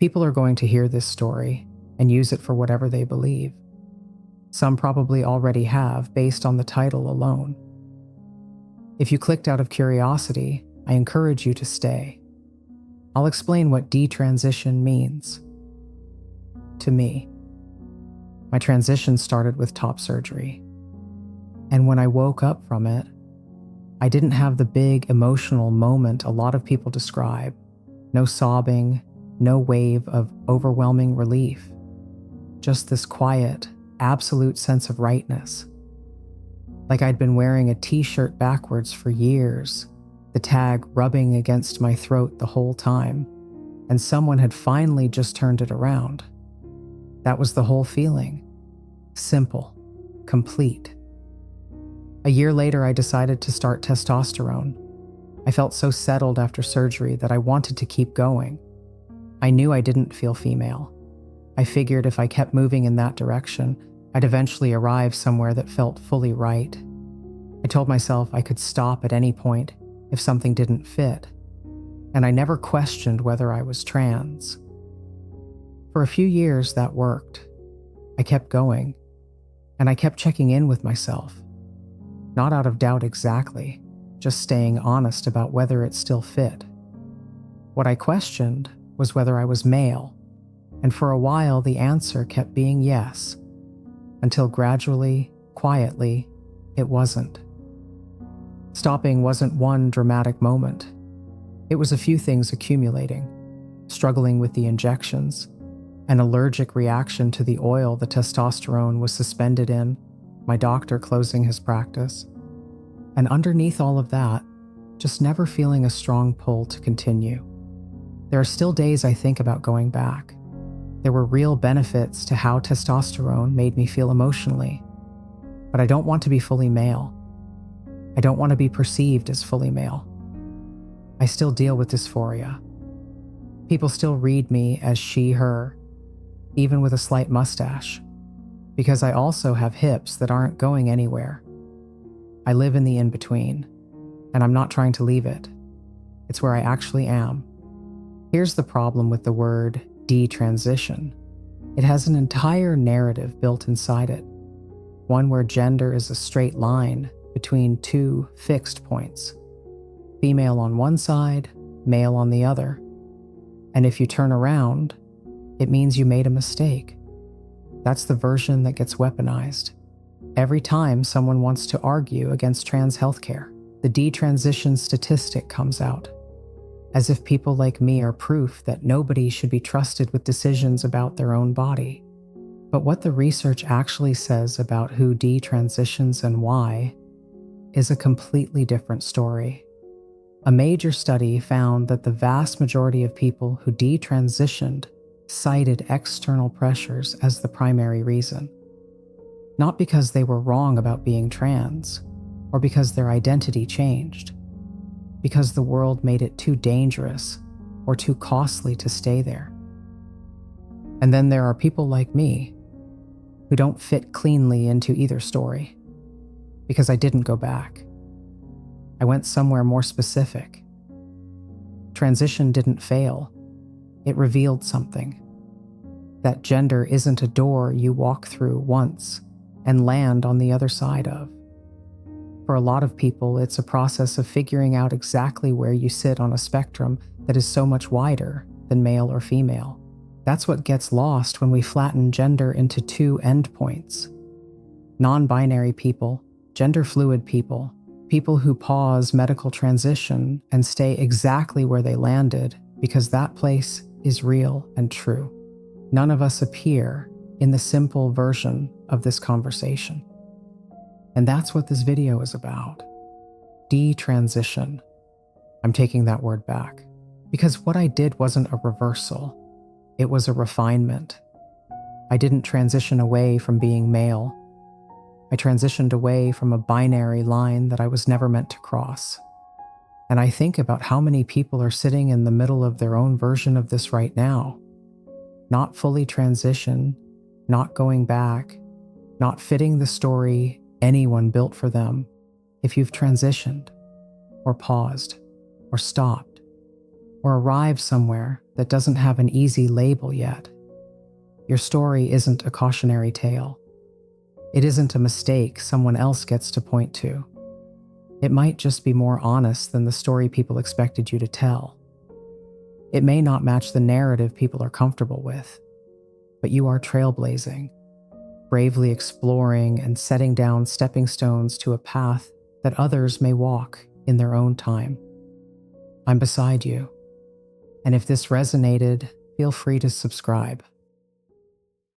People are going to hear this story and use it for whatever they believe. Some probably already have, based on the title alone. If you clicked out of curiosity, I encourage you to stay. I'll explain what detransition means. To me, my transition started with top surgery. And when I woke up from it, I didn't have the big emotional moment a lot of people describe. No sobbing, no wave of overwhelming relief. Just this quiet, absolute sense of rightness. Like I'd been wearing a t-shirt backwards for years, the tag rubbing against my throat the whole time, and someone had finally just turned it around. That was the whole feeling. Simple, complete. A year later, I decided to start testosterone. I felt so settled after surgery that I wanted to keep going. I knew I didn't feel female. I figured if I kept moving in that direction, I'd eventually arrive somewhere that felt fully right. I told myself I could stop at any point if something didn't fit, and I never questioned whether I was trans. For a few years, that worked. I kept going, and I kept checking in with myself. Not out of doubt exactly, just staying honest about whether it still fit. What I questioned was whether I was male, and for a while the answer kept being yes, until gradually, quietly, it wasn't. Stopping wasn't one dramatic moment. It was a few things accumulating, struggling with the injections, an allergic reaction to the oil the testosterone was suspended in, my doctor closing his practice, and underneath all of that, just never feeling a strong pull to continue. There are still days I think about going back. There were real benefits to how testosterone made me feel emotionally, but I don't want to be fully male. I don't want to be perceived as fully male. I still deal with dysphoria. People still read me as she, her, even with a slight mustache, because I also have hips that aren't going anywhere. I live in the in-between, and I'm not trying to leave it. It's where I actually am. Here's the problem with the word detransition. It has an entire narrative built inside it, one where gender is a straight line between two fixed points, female on one side, male on the other. And if you turn around, it means you made a mistake. That's the version that gets weaponized. Every time someone wants to argue against trans healthcare, the detransition statistic comes out, as if people like me are proof that nobody should be trusted with decisions about their own body. But what the research actually says about who detransitions and why is a completely different story. A major study found that the vast majority of people who detransitioned cited external pressures as the primary reason. Not because they were wrong about being trans, or because their identity changed, because the world made it too dangerous or too costly to stay there. And then there are people like me who don't fit cleanly into either story, because I didn't go back. I went somewhere more specific. Transition didn't fail. It revealed something. That gender isn't a door you walk through once and land on the other side of. For a lot of people, it's a process of figuring out exactly where you sit on a spectrum that is so much wider than male or female. That's what gets lost when we flatten gender into two endpoints. Non-binary people, gender-fluid people, people who pause medical transition and stay exactly where they landed because that place is real and true. None of us appear in the simple version of this conversation. And that's what this video is about. Detransition. I'm taking that word back, because what I did wasn't a reversal. It was a refinement. I didn't transition away from being male. I transitioned away from a binary line that I was never meant to cross. And I think about how many people are sitting in the middle of their own version of this right now. Not fully transitioned, not going back, not fitting the story anyone built for them. If you've transitioned, or paused, or stopped, or arrived somewhere that doesn't have an easy label yet. Your story isn't a cautionary tale. It isn't a mistake someone else gets to point to. It might just be more honest than the story people expected you to tell. It may not match the narrative people are comfortable with, but you are trailblazing, bravely exploring and setting down stepping stones to a path that others may walk in their own time. I'm beside you, and if this resonated, feel free to subscribe.